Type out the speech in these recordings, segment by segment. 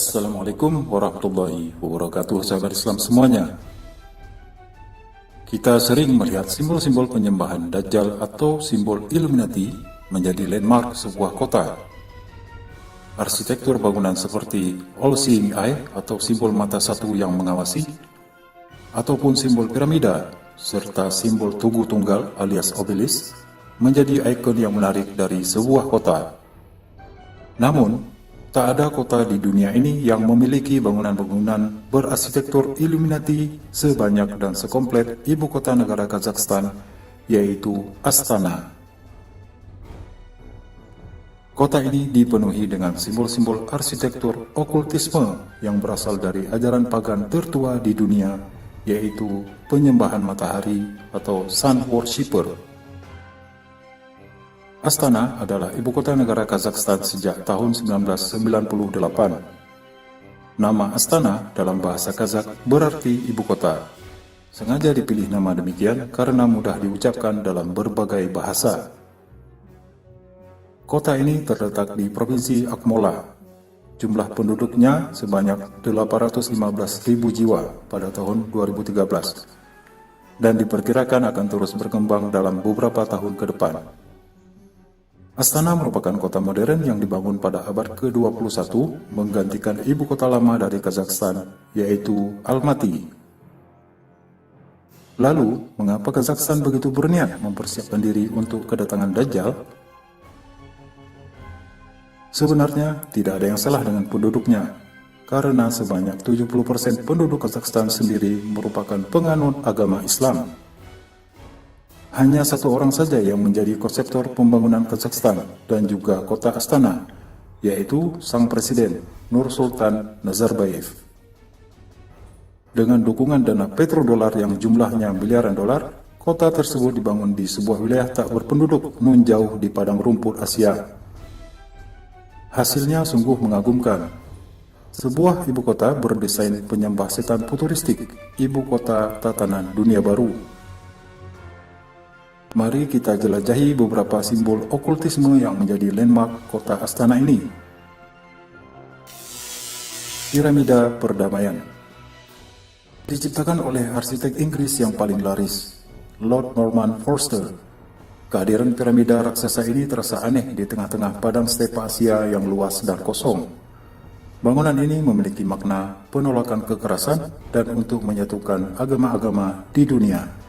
Assalamualaikum warahmatullahi wabarakatuh, sahabat Islam semuanya. Kita sering melihat simbol-simbol penyembahan Dajjal atau simbol Illuminati menjadi landmark sebuah kota. Arsitektur bangunan seperti All Seeing Eye atau simbol mata satu yang mengawasi, ataupun simbol piramida, serta simbol tugu tunggal alias obelisk menjadi ikon yang menarik dari sebuah kota. Namun, tak ada kota di dunia ini yang memiliki bangunan-bangunan berarsitektur Illuminati sebanyak dan sekomplit ibu kota negara Kazakhstan, yaitu Astana. Kota ini dipenuhi dengan simbol-simbol arsitektur okultisme yang berasal dari ajaran pagan tertua di dunia, yaitu penyembahan matahari atau sun worshipper. Astana adalah ibu kota negara Kazakhstan sejak tahun 1998. Nama Astana dalam bahasa Kazakh berarti ibu kota. Sengaja dipilih nama demikian karena mudah diucapkan dalam berbagai bahasa. Kota ini terletak di Provinsi Akmola. Jumlah penduduknya sebanyak 815.000 jiwa pada tahun 2013 dan diperkirakan akan terus berkembang dalam beberapa tahun ke depan. Astana merupakan kota modern yang dibangun pada abad ke-21 menggantikan ibu kota lama dari Kazakhstan, yaitu Almaty. Lalu, mengapa Kazakhstan begitu berniat mempersiapkan diri untuk kedatangan Dajjal? Sebenarnya, tidak ada yang salah dengan penduduknya, karena sebanyak 70% penduduk Kazakhstan sendiri merupakan penganut agama Islam. Hanya satu orang saja yang menjadi konseptor pembangunan Kazakhstan dan juga kota Astana, yaitu sang presiden Nursultan Nazarbayev. Dengan dukungan dana petrodolar yang jumlahnya miliaran dolar, kota tersebut dibangun di sebuah wilayah tak berpenduduk nun jauh di padang rumput Asia. Hasilnya sungguh mengagumkan. Sebuah ibu kota berdesain penyembah setan futuristik, ibu kota tatanan dunia baru. Mari kita jelajahi beberapa simbol okultisme yang menjadi landmark kota Astana ini. Piramida Perdamaian diciptakan oleh arsitek Inggris yang paling laris, Lord Norman Foster. Kehadiran piramida raksasa ini terasa aneh di tengah-tengah padang stepa Asia yang luas dan kosong. Bangunan ini memiliki makna penolakan kekerasan dan untuk menyatukan agama-agama di dunia.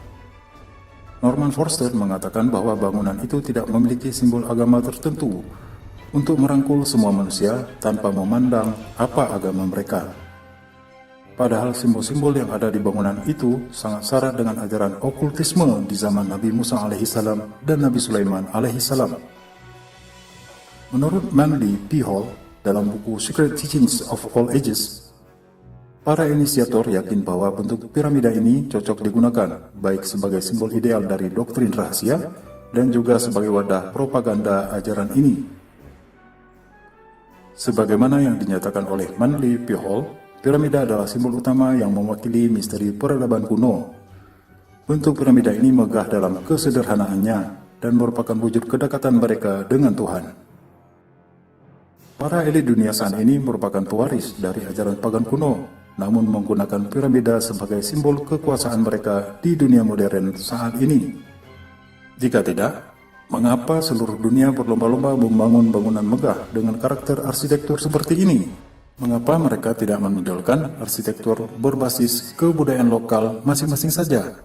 Norman Foster mengatakan bahwa bangunan itu tidak memiliki simbol agama tertentu untuk merangkul semua manusia tanpa memandang apa agama mereka. Padahal simbol-simbol yang ada di bangunan itu sangat syarat dengan ajaran okultisme di zaman Nabi Musa alaihissalam dan Nabi Sulaiman alaihissalam. Menurut Manly P. Hall dalam buku Secret Teachings of All Ages, para inisiator yakin bahwa bentuk piramida ini cocok digunakan, baik sebagai simbol ideal dari doktrin rahasia, dan juga sebagai wadah propaganda ajaran ini. Sebagaimana yang dinyatakan oleh Manly P. Hall, piramida adalah simbol utama yang mewakili misteri peradaban kuno. Bentuk piramida ini megah dalam kesederhanaannya, dan merupakan wujud kedekatan mereka dengan Tuhan. Para elit dunia saat ini merupakan pewaris dari ajaran pagan kuno, namun menggunakan piramida sebagai simbol kekuasaan mereka di dunia modern saat ini. Jika tidak, mengapa seluruh dunia berlomba-lomba membangun bangunan megah dengan karakter arsitektur seperti ini? Mengapa mereka tidak menonjolkan arsitektur berbasis kebudayaan lokal masing-masing saja?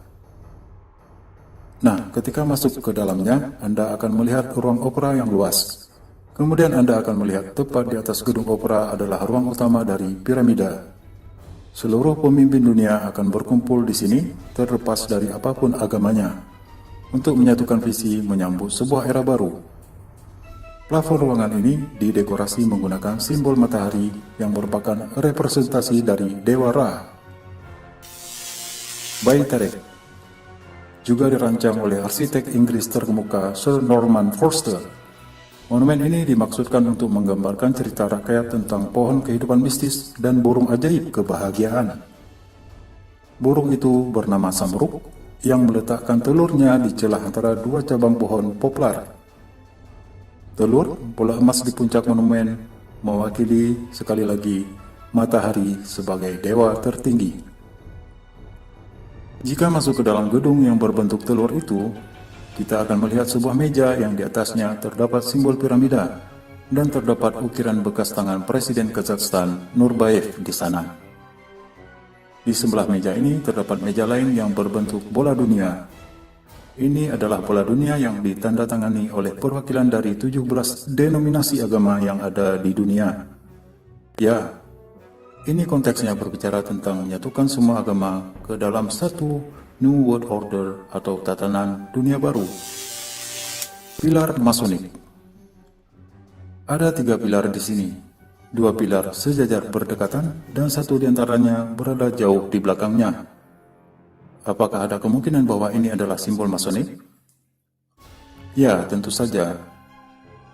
Nah, ketika masuk ke dalamnya, Anda akan melihat ruang opera yang luas. Kemudian Anda akan melihat tepat di atas gedung opera adalah ruang utama dari piramida. Seluruh pemimpin dunia akan berkumpul di sini, terlepas dari apapun agamanya, untuk menyatukan visi menyambut sebuah era baru. Plafon ruangan ini didekorasi menggunakan simbol matahari yang merupakan representasi dari Dewa Ra. Baytarek juga dirancang oleh arsitek Inggris terkemuka Sir Norman Foster. Monumen ini dimaksudkan untuk menggambarkan cerita rakyat tentang pohon kehidupan mistis dan burung ajaib kebahagiaan. Burung itu bernama Samruk yang meletakkan telurnya di celah antara dua cabang pohon poplar. Telur bola emas di puncak monumen mewakili sekali lagi matahari sebagai dewa tertinggi. Jika masuk ke dalam gedung yang berbentuk telur itu, kita akan melihat sebuah meja yang di atasnya terdapat simbol piramida dan terdapat ukiran bekas tangan Presiden Kazakhstan Nurbayev di sana. Di sebelah meja ini terdapat meja lain yang berbentuk bola dunia. Ini adalah bola dunia yang ditandatangani oleh perwakilan dari 17 denominasi agama yang ada di dunia. Ya, ini konteksnya berbicara tentang menyatukan semua agama ke dalam satu New World Order atau tatanan dunia baru. Pilar Masonik. Ada 3 pilar di sini. 2 pilar sejajar berdekatan dan 1 diantaranya berada jauh di belakangnya. Apakah ada kemungkinan bahwa ini adalah simbol Masonik? Ya, tentu saja.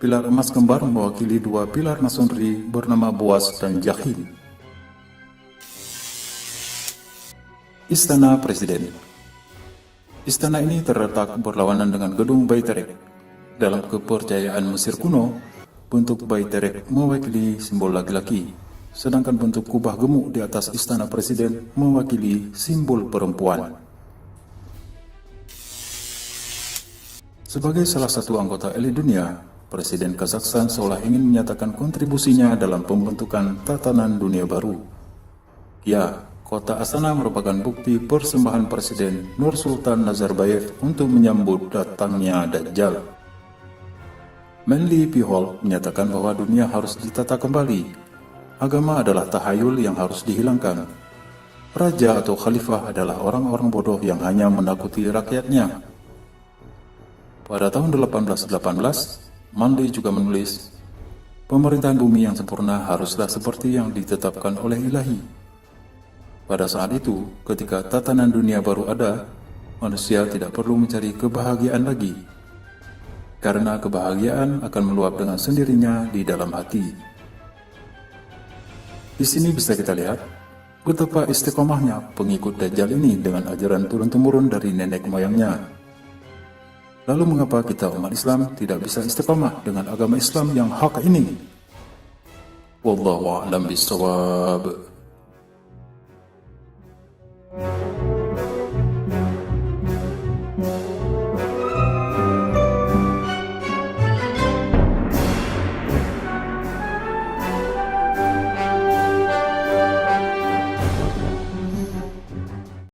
Pilar emas kembar mewakili 2 pilar masonri bernama Boaz dan Jahil. Istana Presiden. Istana ini terletak berlawanan dengan gedung Bayterek. Dalam kepercayaan Mesir kuno, bentuk Bayterek mewakili simbol laki-laki, sedangkan bentuk kubah gemuk di atas Istana Presiden mewakili simbol perempuan. Sebagai salah satu anggota elit dunia, Presiden Kazakhstan seolah ingin menyatakan kontribusinya dalam pembentukan tatanan dunia baru. Ya, kota Astana merupakan bukti persembahan Presiden Nursultan Nazarbayev untuk menyambut datangnya Dajjal. Manly P. Hall menyatakan bahwa dunia harus ditata kembali. Agama adalah tahayul yang harus dihilangkan. Raja atau khalifah adalah orang-orang bodoh yang hanya menakuti rakyatnya. Pada tahun 1818, Manly juga menulis, pemerintahan bumi yang sempurna haruslah seperti yang ditetapkan oleh Ilahi. Pada saat itu, ketika tatanan dunia baru ada, manusia tidak perlu mencari kebahagiaan lagi, karena kebahagiaan akan meluap dengan sendirinya di dalam hati. Di sini bisa kita lihat betapa istiqomahnya pengikut Dajjal ini dengan ajaran turun-temurun dari nenek moyangnya. Lalu mengapa kita umat Islam tidak bisa istiqomah dengan agama Islam yang hak ini? Wallahu a'lam bishawab.